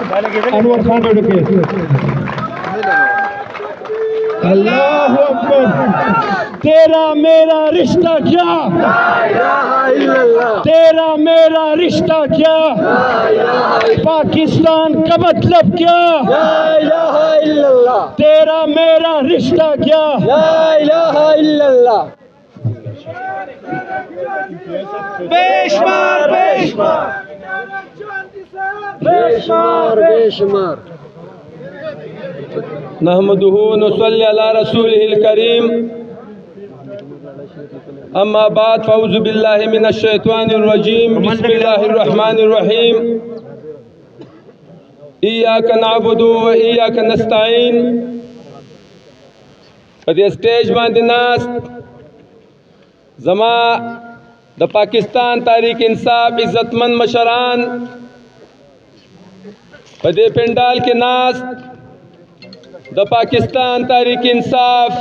انور خان ډوډکه اللہ اکبر تیرا میرا رشتہ کیا تیرا میرا رشتہ کیا پاکستان کا مطلب کیا تیرا میرا رشتہ کیا बेशुमार बेशुमार बेशुमार बेशुमार नहमदुहु नसल्ली अला रसूलिहिल करीम अम्मा बाद फौज़ु बिल्लाहि मिनश शैतानिर रजीम बिस्मिल्लाहिर रहमानिर रहीम इय्याका नअबुदु व इय्याका नस्तईन पदे स्टेज बांधे नास्त जमा द पाकिस्तान तहरीक इंसाफ इज्जतमंद मशरान पदे पेंडाल के नास्त द पाकिस्तान तहरीक इंसाफ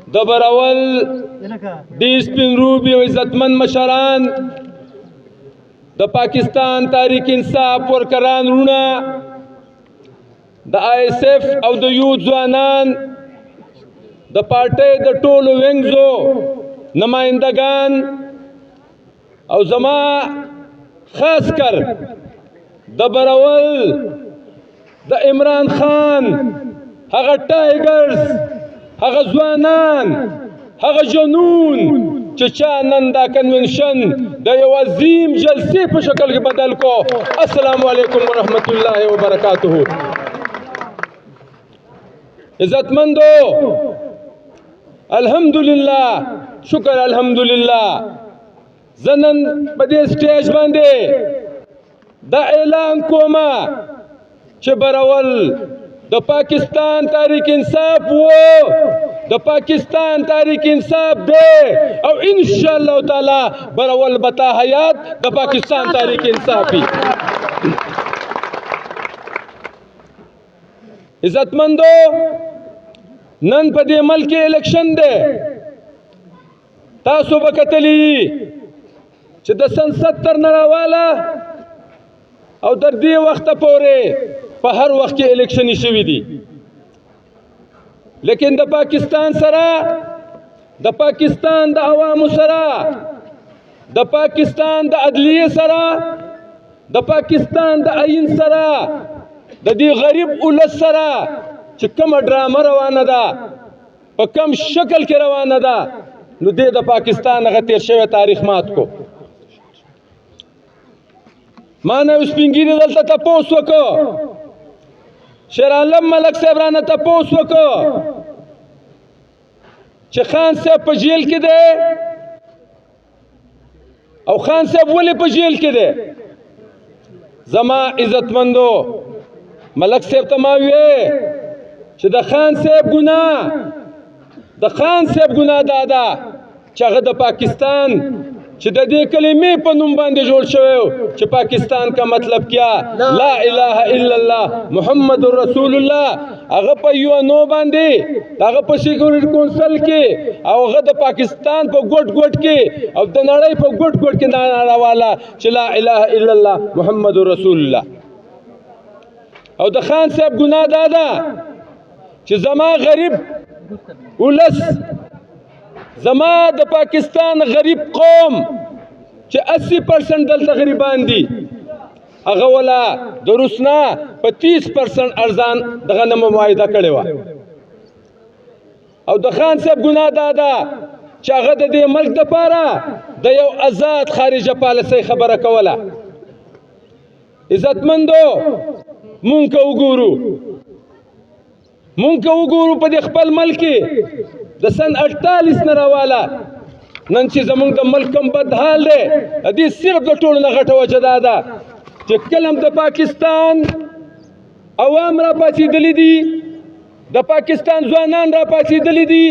द बरावल डीस पिन रूबी इज्जतमंद मशरान द पाकिस्तान तहरीक इंसाफ वर्करान रूना द ISF और द यूथ जवानान द पार्टी द टोल वेंगजो नुमाइंदगान और जमा खास कर द बरावल द इमरान खान हगा टाइगर्स हगा जवानान हगा जनून चचा नंदा कन्वेंशन द अजीम जलसे पर शक्ल के बदल को अस्सलाम वालेकुम व रहमतुल्लाहि व बरकातुहू। इज्जतमंदो अल्हम्दुलिल्लाह शुक्र अल्हम्दुलिल्लाह जनन बदे स्टेज बांधे द ऐलान कोमा चे बरावल द पाकिस्तान तहरीक इंसाफ वो द पाकिस्तान तहरीक इंसाफ दे और इंशाअल्लाह ताला बरावल बता हयात द पाकिस्तान तहरीक इंसाफी। इज्जतमंदो नन पदे मल्क इलेक्शन दे तासो बकतली च द सन 70 नरावाला और दर दे वक्त पोरे पर हर वक्त के इलेक्शन शुवी दी लेकिन द पाकिस्तान सरा द पाकिस्तान द अवाम सरा द पाकिस्तान द अदलिये सरा द पाकिस्तान द आइन सरा द दी गरीब उलस सरा च कम ड्रामा रवाना दा पर कम शक्ल के रवाना दा नु दे द पाकिस्तान अगर तेर शवे तारीख मात को माना उस पिंगीरी दलता तपोस वको शेर आलम मलक साहब राना तपोस वको च खान साहब पर जेल के दे और खान साहब वली पर जेल के दे जमा इज्जतमंदो मलक साहब तमावे च द खान साहब गुनाह दादा चग द पाकिस्तान च द दे कलिमे पर नुम बांधे जोड़ शवे च पाकिस्तान का मतलब क्या ला इलाहा इल्लल्लाह मुहम्मदुर रसूलुल्लाह अगर पर यू नो बांधे अगर पर सिक्योरिटी काउंसिल के और द पाकिस्तान पर गोट गोट के और द नड़ाई पर गोट गोट के नारा वाला च ला इलाहा इल्लल्लाह मुहम्मदुर रसूलुल्लाह और द खान साहब गुनाह दादा च जमा गरीब उलस जमा द पाकिस्तान गरीब कौम च 80% दलता गरीबान दी अगवला दुरुस्ना पर 30% अर्जान दगा नम मुआहिदा करे वा और द खान साहब गुनाह दादा चागद दे मल्क द पारा द यो आजाद खारिज पॉलिसी खबर कवला। इज्जतमंदो मुंक उगुरु पद खपल मल्की द सन 48 नरावाला नन ची जमुंग द मल्कम बदहाल दे अदी सिर्फ द टोल न घट वजह दादा च कलम द पाकिस्तान अवाम रा पाची दली दी द पाकिस्तान जवानान रा पाची दली दी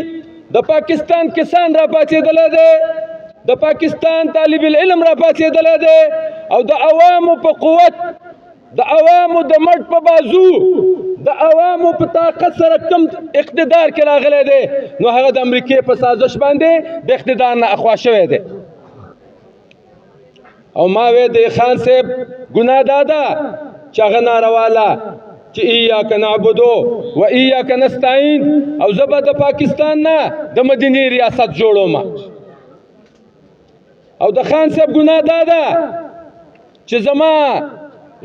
द पाकिस्तान किसान रा पाची दले दे द पाकिस्तान तालिब इल्म रा पाची दले दे और द अवाम पर कुवत द अवाम द मर्द पर बाजू द अवाम पर ताकत सर कम इक़्तिदार के रागले दे नो हगा द अमरीके पर साजिश बांधे द इक़्तिदार ना अखवा शवे दे और मावे दे खान से गुनाह दादा چې هغه نارواله چې ایاک نعبدو و ایاک نستعین او زه به د پاکستان نه د مدینې ریاست جوړوم او د خان صاحب ګناه دا ده چې زما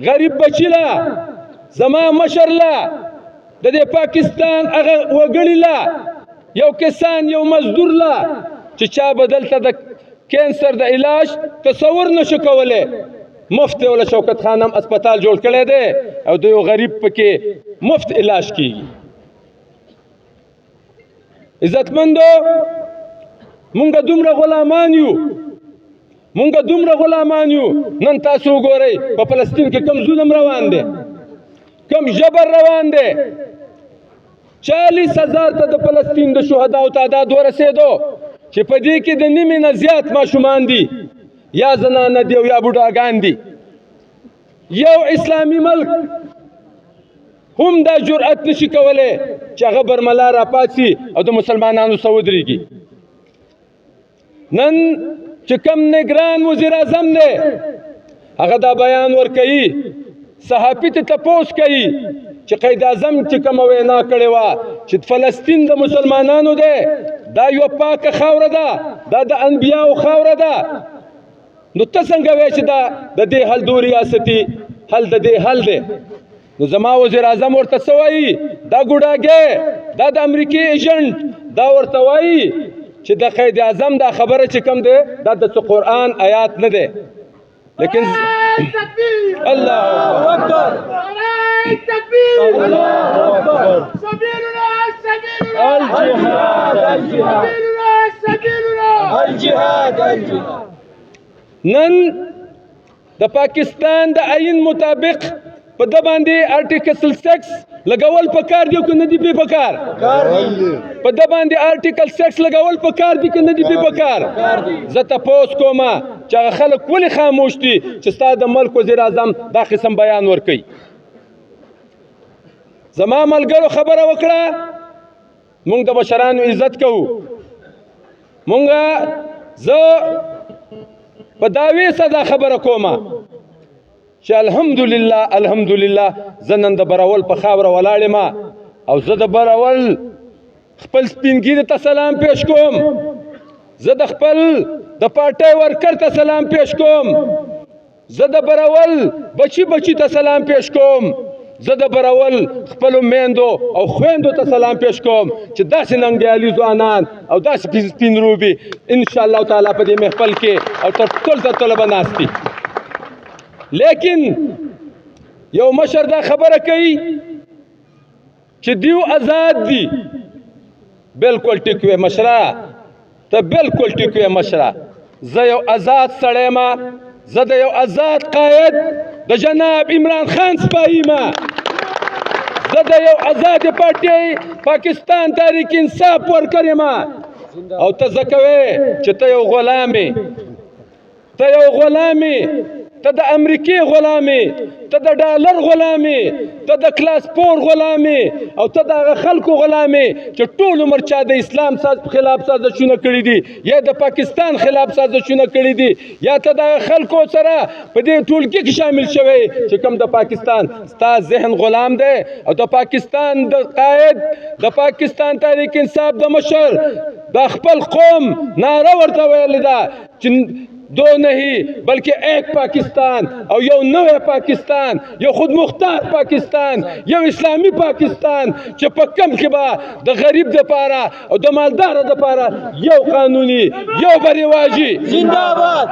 غریب بچی له زما مشر له د دې پاکستان هغه وګړي له یو کسان یو مزدور له چې چا به دلته د کینسر د علاج تصور نشو کولی مفت ولا شوکت خان هم اسپتال جوړ کړی دی او د یو غریب پکې مفت علاج کیږي عزتمندو مونږ دومره غلامان یو نن تاسو وګورئ په فلسطین کې کم ظلم روان دی کم جبر روان دی 40,000 ته د فلسطین د شهداو تعداد ورسېدو چې په دې کې د نیمې نه زیات ماشومان دي یا زنانه دي او یا بوډاګان دي یو اسلامي ملک هم دا جرأت نشي کولی چې هغه برملا راپاڅي او د مسلمانانو سره ودرېږي نن چې کم نگران وزیر اعظم دی هغه دا بیان ورکوي صحافي ته تپوس کوي چې قائد اعظم چې کومه وینا کړې وه چې فلسطین د مسلمانانو دی دا یوه پاکه خاوره ده دا د انبیاو خاوره ده نو ته څنګه وایې چې دا د دې حل دو ریاستي حل د دې حل دی نو زما وزیر اعظم ورته څه وایي دا ګوډاګی دا د امریکې ایجنټ دا ورته وایي چې د قائد اعظم دا خبره چې کوم دی دا د قرآن آیات نه دی لیکن الله اکبر نن د پاکستان د آئین مطابق په د باندې آرټیکل 6 لګول پکار دی که نه دی په کار په د باندې آرټیکل 6 لګول پکار دی که نه دی په کار زه تپوس کوم چې هغه خلک ولې خاموش دي چې ستا د ملک وزیر اعظم دا قسم بیان ورکوي زما ملګرو خبره وکړه مونږ د بشرانو عزت کوو مونږ زه په دعوې سره دا خبره کوم چې الحمدلله زه نن د برول په خاوره ولاړ یم او زه د برول خپل سپینګیري ته سلام پیش کوم زه د خپل د پارټۍ ورکر ته سلام پیش کوم زه د برول بچی ته سلام پیش کوم زه د برول خپلو میندو او خویندو ته سلام پیش کوم چې داسې ننګیالي ځوانان او داسې سپین روبي انشاءالله تعالی په دې محفل کې او تر ټول به ناست دي لیکن یو مشر دا خبره کوي چې دیو آزاد دي بالکل ټیک وې مشره ته بالکل ټیک وې مشره زه یو آزاد سړی ما زه د یو آزاد قائد د جناب عمران خان سپایي ما زه د یو آزاد پارټۍ پاکستان تحریک انصاف ورکر یم او ته ځکه وې چې ته یو غلام یې ته د امریکې غلامي ته د ډالر غلامي ته د کلاس 4 غلامي او ته د هغه خلکو غلامي چې ټول عمر چا د اسلام خلاف سازشونه کړي دي یا د پاکستان خلاف سازشونه کړي دي یا ته د خلکو سره په دې ټولګي کې شامل شوی چې کوم د پاکستان ستا ذهن غلام دی او د پاکستان د قائد د پاکستان تحریک انصاف د مشر د خپل قوم ناره ورته ویلې ده چې دو نہیں بلکہ ایک پاکستان اور یو نوے پاکستان یو خود مختار پاکستان یو اسلامی پاکستان چې په کم کې با د غریب د پاره او د مالدار د پاره یو قانوني یو برواجی زنده‌باد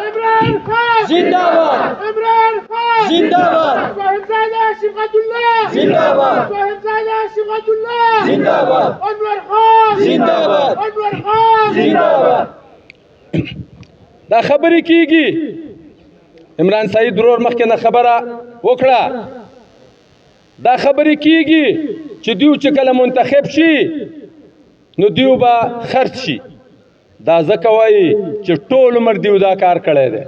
زنده‌باد عمران خان زنده‌باد صاحبزاده شفقت الله زنده‌باد صاحبزاده شفقت الله زنده‌باد انور خان زنده‌باد انور خان زنده‌باد دا خبرې کیږي عمران سعید ورور مخکې نه خبره وکړه دا خبرې کیږي چې دیو چې کله منتخب شي نو دیو به خرڅ شي دا ځکه وایي چې ټول عمر دیو دا کار کړی دی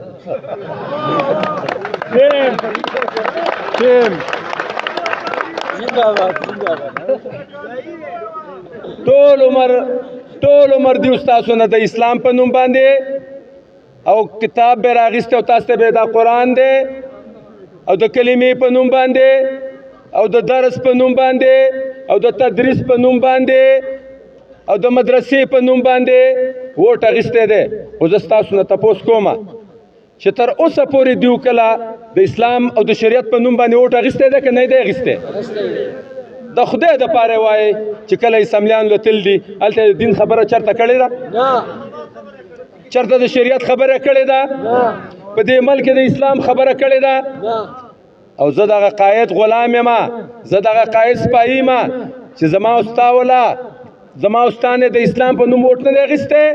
ټول عمر دیو ستاسو نه د اسلام په نوم باندې او کتاب به راغسته او تاسو به دا قرآن دی او د کلمې په نوم باندې او د درس په نوم باندې او د تدریس په نوم باندې او د مدرسې په نوم باندې ووټ اخیستی دی. خو زه ستاسو نه تپوس کومه چې تر اوسه پورې دیو کله د اسلام او د شریعت په نوم باندې ووټ اخیستی دی که نه دی اخیستی؟ د خدای دپاره وایي چې کله اسلامیان لوتل دي هلته د دین خبره چېرته کړې ده؟ چېرته د شریعت خبره کړې ده؟ په دې ملک د اسلام خبره کړې ده؟ او زه دغه قاید غلام یم، زه دغه قاید سپایي یم چې زما او ستا ولا زما او ستا نه د اسلام په نوم ووټ نه دی اخیستی،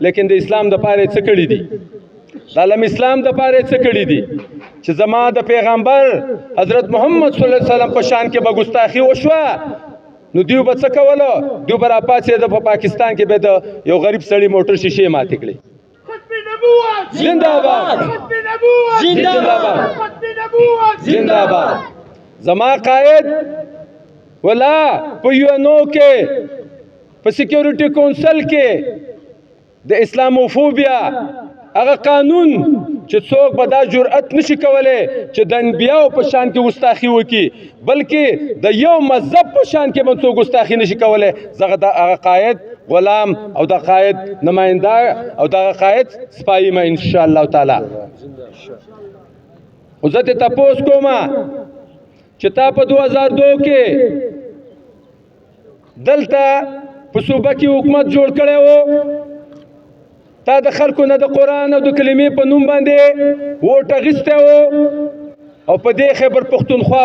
لیکن د اسلام دپاره یې څه کړي دي؟ د عالم اسلام دپاره یې څه کړي دي؟ چې زما د پیغمبر حضرت محمد صلی الله علیه وسلم په شان کې به ګستاخي وشوه نو دیو به څه کولو؟ دیو به راپاڅېده په پاکستان کې به د یو غریب سړي موټر شیشې ماتې کړي. ختم نبوت زنده باد، ختم نبوت زنده باد، ختم نبوت زنده باد. زما قائد ولا په یونو کې په سیکیورټي کونسل کې د اسلاموفوبیا هغه قانون چې څوک به دا جرأت نشي کولی چې د انبیاو په شان کې ګستاخي وکړي، بلکې د یو مذهب په شان کې به څوک ګستاخي نشي کولی. زه هغه قاید غلام او د قاید نماینده او دغه قاید سپایي یم انشاءالله تعالی. خو زه ترې تپوس کومه چې تا په 2002 کې دلته په صوبه کې حکومت جوړ کړی و، تا د خلکو نه د قرآن او د کلمې په نوم باندې ووټ اخیستی و، او په دې خیبر پښتونخوا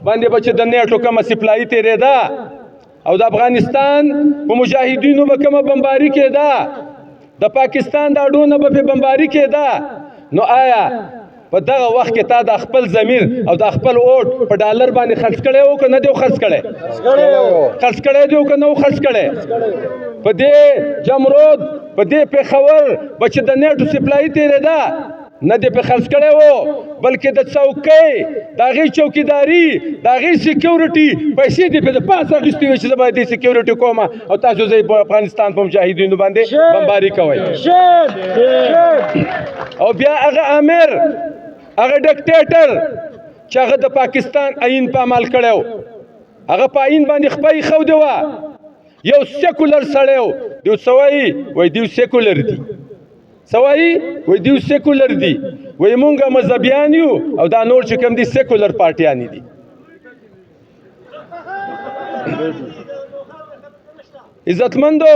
باندې به چې د نیټو کومه سپلایي تېرېده او د افغانستان په مجاهدینو به کومه بمباري کېده، د پاکستان د اډو نه به پرې بمباري کېده، نو آیا په دغه وخت کې تا د خپل ضمیر او د خپل ووټ په ډالر باندې خرڅ کړی و که نه دی خرڅ کړی؟ خرڅ کړی دی او که نه و خرڅ کړی؟ په دې جمرود په دې پېښور به چې د نیټو سپلایي تېرېده نه دې پې خرڅ کړی و، بلکې د څوکۍ د هغې چوکیداري د هغې سیکیورټي پیسې دې پې د پاسه اخیستې وې چې زه باید دې سیکیورټي کومه او تاسو زه په افغانستان په مجاهدینو باندې بمباري کوئ. او بیا هغه امیر هغه ډکټیټر چې هغه د پاکستان آئین په عمل کړی و، هغه په آئین باندې خپه ایښودې وه، یو سیکولر سړی و، دیو څه وایي؟ وایي دیو سیکولر دي. څه وایي؟ وایي دیو سیکولر دي، وایي مونږ مذهبیان یو او دا نور چې کوم دي سیکولر پارټیانې دي. عزتمندو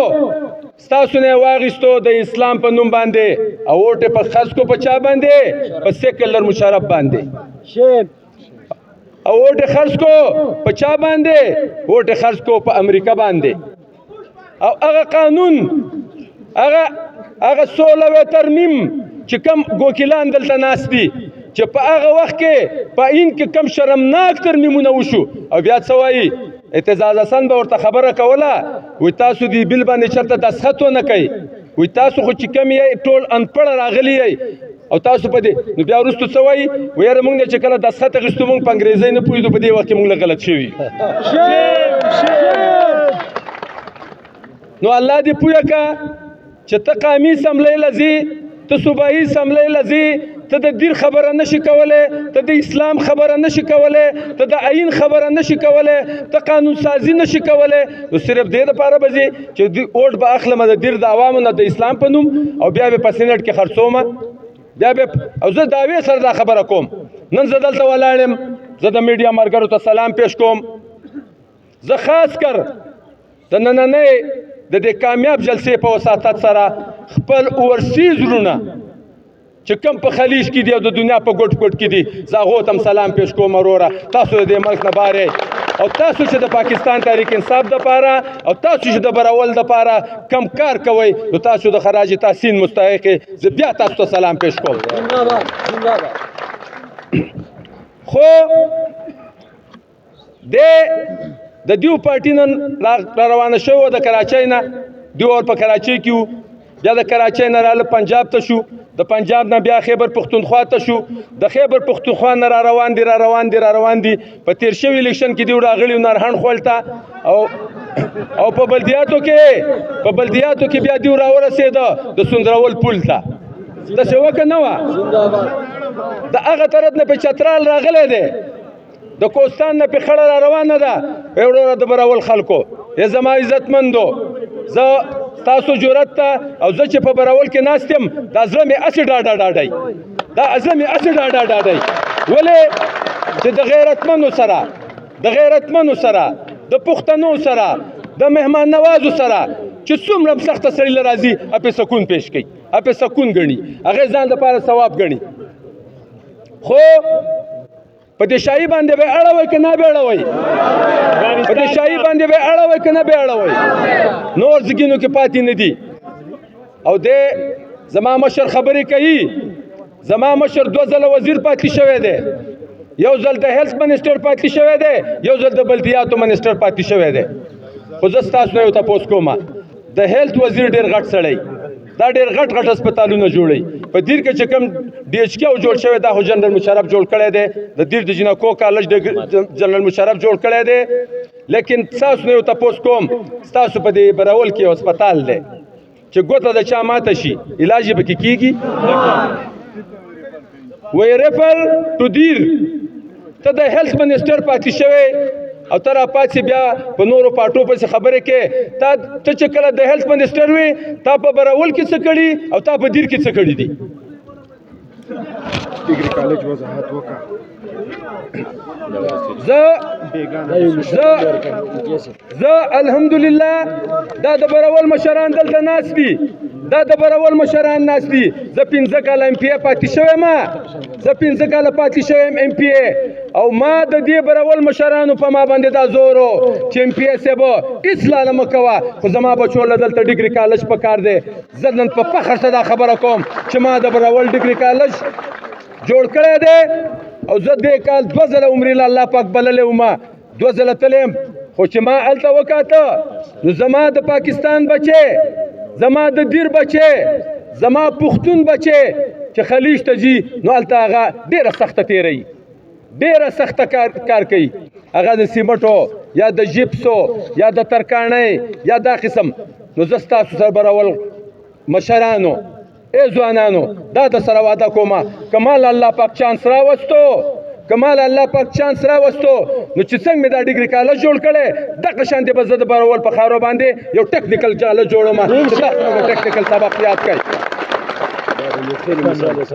ستاسو نه یې واخیستو د اسلام په نوم باندې او ووټ یې په خرڅ کو په چا باندې؟ په سیکولر مشرف باندې. او ووټ یې خرڅ کو په چا باندې؟ ووټ یې خرڅ کو په امریکا باندې. او هغه قانون هغه 16 ترمیم چې کم ګوکیلان دلته ناست دي چې په هغه وخت کې په آئین کې کم شرمناک ترمیمونه وشو، او بیا څه وایي؟ اعتزاز حسن به ورته خبره کوله، وایي تاسو دې بیل باندې چېرته دستخط ونه کوئ، وایي تاسو خو چې کم یې ټول انپړه راغلي یئ او تاسو په دې. نو بیا وروستو څه وایي؟ وایي یاره موږ نه چې کله دستخط اخیستو موږ په انګریزۍ نه پوهېدو، په دې وخت کې موږ له غلط شوي. نو الله دې پوهه که چې ته قومي اسمبلی لځې، ته صوبایي اسمبلی لځې، ته د دین خبره نشي کولی، ته د اسلام خبره نشي کولی، ته د آئین خبره نشي کولی، ته قانون سازي نشي کولی، نو صرف دې دپاره به ځې چې ووټ به اخلمه د دیر د عوامو نه د اسلام په نوم او بیا به په سینټ کې خرڅومه. بیا به او زه دعوې سره دا خبره کوم، نن زه دلته ولاړ یم، زه د میډیا ملګرو ته سلام پیش کوم. زه خاص کر د نننۍ د دې کامیاب جلسې په وساطت سره خپل اورسیز وروڼه چې کوم په خلیج کې دي او د دنیا په ګوټ ګوټ کې دي، زه هغو ته هم سلام پیش کوم. وروره تاسو د دې ملک نه بار یئ او تاسو چې د پاکستان تحریک انصاف دپاره او تاسو چې د برول دپاره کم کار کوئ نو تاسو د خراج تحسین مستحق یې. زه بیا تاسو ته سلام پیش کوم. خو د دیو پارټي نن را روانه شوه د کراچۍ نه، دیو اور په کراچۍ کې وو، بیا د کراچۍ نه راله پنجاب ته شو، د پنجاب نه بیا خیبر پښتونخوا ته شو، د خیبر پښتونخوا نه را روان دي. په تیر شوي الیکشن کې دیو راغلي نرهن خوړ ته او په بلدیاتو کې بیا دیو راورسېده د سندرول پل ته. داسې وکه نه وه. د هغه طرف نه په چترال راغلی دی د کوستان نه په خړه را روانه ده وروره د براول خلکو ای زما عزتمندو زه تاسو جرأت ته او زه چې په براول کې ناست یم دا زړه مې هسې ډاډه ډاډی دا زړه مې هسې ډاډه ډاډی ولې چې د غیرتمنو سره د پښتنو سره د مهمان نوازو سره چې څومره سخته سړي له راځي هغه سکون پیش کوي هغه سکون ګڼي هغه ځان لپاره ثواب ګڼي خو په دې شاهي باندې به اړوي که نه به اړوي په دې شاهي باندې به اړوي که نه به اړوي نور ځګینو کې پاتې نه دي او دې زما مشر خبرې کوي زما مشر 2 ځله وزیر پاتې شوی دی یو ځل د هیلث منسټر پاتې شوی دی یو ځل د بلدیاتو منسټر پاتې شوی دی خو زه ستاسو نه یو تپوس کوم د هیلث وزیر ډېر غټ سړی دا ډېر غټ هسپتالونه جوړوي په دیر کې چې کوم ډي ایچ کې جوړ شوی دا خو جنرال مشرف جوړ کړی دی د دیر د جنکو کالج د جنرال مشرف جوړ کړی دی لیکن ستاسو نه یو تپوس کوم ستاسو په دې براول کې یو هسپتال دی چې ګوته د چا ماته شي علاج یې پکې کېږي وی ریفر ټو دیر ته د هیلث منسټر پاتې شوی او ته راپاڅې بیا په نورو پاټو پسې خبرې کې ته چې کله د هیلث منسټر وې تا په براول کې څه کړي او تا په دیر کې څه کړي دي ډیګري کالج وضاحت وکړه زه الحمدلله دا د براول مشران دلته ناست دي زه 15 کاله ام پی ای پاتې شویم زه 15 کاله پاتې شویم ام پی ای او ما د دې براول مشرانو په ما باندې دا زورو چې ام پی ای صاحب هېڅ لاله مه کوه خو زما بچو له دلته ډیګري کالج په کار دی زه نن په فخر سره دا خبره کوم چې ما د براول ډیګري کالج جوړ کړی دی او زه دې کال 2 ځله عمرې له الله پاک بللی وم 2 ځله تلیم خو چې ما هلته وکاته نو زما د پاکستان بچې زما د دیر بچې زما پښتون بچې چې خلیج ته ځي نو هلته هغه ډېره سخته تېروي ډېره سخته کار کوي هغه د سیمټو یا د جپسو یا د ترکاڼۍ یا دا قسم نو زه ستاسو سره براول مشرانو ای ځوانانو دا د سره وعده کومه که مال الله پاک چانس راوستو نو چې څنګه مې دا ډیګري کالج جوړ کړی دغه شانتې به زه د براول په خاورو باندې یو ټیکنیکل کالج جوړوم چې تاسو به ټیکنیکل سبق یاد کړئ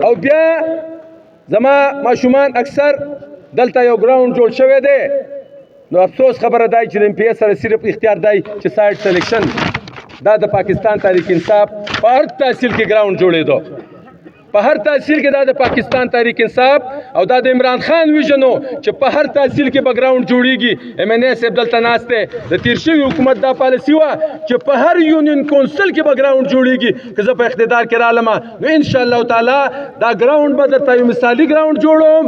او بیا زما ماشومان اکثر دلته یو ګراوند جوړ شوی دی نو افسوس خبره دی چې د ام پی ای سره صرف اختیار دی چې سایډ سلیکشن دا د پاکستان تحریک انصاف په هر تحصیل کې ګراوند جوړېدو په هر تحصیل کې دا د پاکستان تحریک انصاف او دا د عمران خان ویژنو چې په هر تحصیل کې به ګراوند جوړیږي ایم این اے صاحب دلته ناست دی د تیر شوي حکومت دا پالیسي وه چې په هر یونین کونسل کې به ګراوند جوړیږي که زه په اقتدار کې رالم نو انشاءالله تعالی دا ګراوند به درته یو مثالي ګراوند جوړوم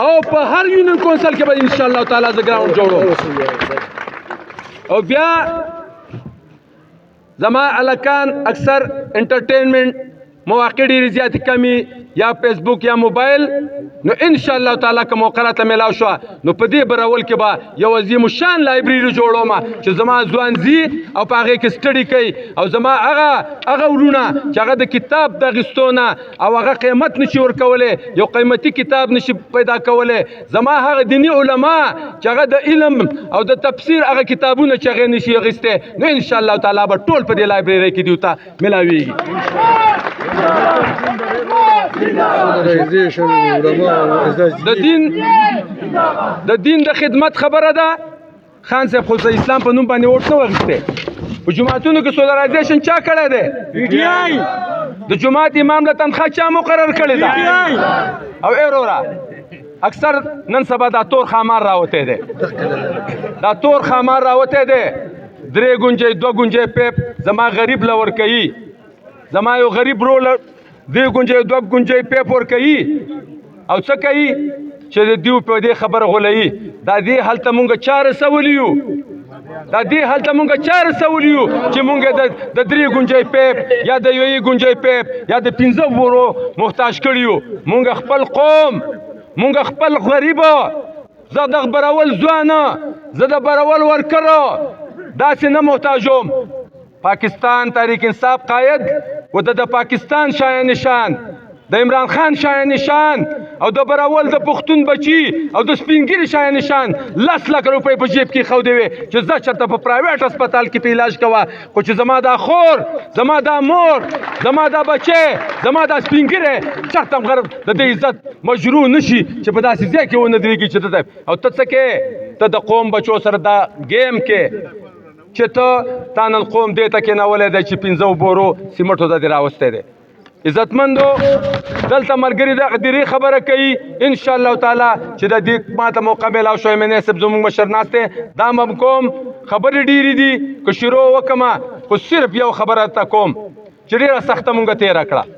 او په هر یونین کونسل کې به انشاءالله تعالی زه ګراوند جوړوم او بیا زما الکان اکثر انټرټینمنټ مواقع ډېرې زیاتې کمې یا فیسبوک یا موبایل نو انشاءالله تعالی که موقع راته میلاو شوه نو په دې براول کې به یو عظیم الشان لایبرري جوړوم چې زما ځوان ځي او په هغې کې سټډي کوي او زما هغه ورونه چې هغه د کتاب د اخیستو نه او هغه قیمت نشي ورکولی یو قیمتي کتاب نشي پیدا کولی زما هغه دیني علما چې هغه د علم او د تفسیر هغه کتابونه چې هغې نشي اخیستی نو انشاءالله تعالی به ټول په دې لایبرري کې دوی ته میلاویږي د دین د خدمت خبره ده خان صاحب خو د اسلام په نوم باندې ووټ نه واخیستی په جوماتونو کې سولرایزیشن چا کړی دی د جومات امام له تنخواه چا مقرر کړې ده او ایروره اکثر نن سبا دا تور خامار راوتی دی دا تور خامار راوتی دی 3 ګونجې 2 ګونجې پیپ زما غریب له ورکوي زما یو غریب رو 2 ګونجې 2 ګونجې پیپ ورکوي او څه کوي چې د دیو په دې خبره غولوي دا دې هلته مونږ چا رسولي یو چې مونږ د 3 ګونجې پیپ یا د 1 ګونجې پیپ یا د 15 ورو محتاج کړي یو مونږ خپل قوم مونږ خپل غریبه زه د براول ځوانه زه د براول ورکره داسې نه محتاجوم پاکستان تحریک انصاف قائد و د پاکستان شایان نشان د عمران خان شایه نشان او د براول د پښتون بچي او د سپینګیري شایه نشان 10 لک روپۍ په جیب کې خودي وي چې زه چرته په پرایویټ هسپتال کې په علاج کوه خو چې زما دا خور زما دا مور زما دا بچی زما دا سپینګیری چرته هم غرب د دې عزت مجروح نشي چې په داسې ځای کې ونه درېږي چې ته او ته څه کې ته د قوم بچو سره دا گیم کې چې تا نن قوم دې ته کېنولی دی چې 15 بورو سیمټو ته دې راوستی دی عزتمندو دلته ملګري دغه درې خبره کوي ان شاء الله تعالی چې د دې ماته موقع میلاو شوی مناسب زموږ مشر ناست دی دا هم کوم خبرې ډېرې دي که شروع وکړمه خو صرف یو خبره ته کوم چې ډېره سخته مونږ تېره کړه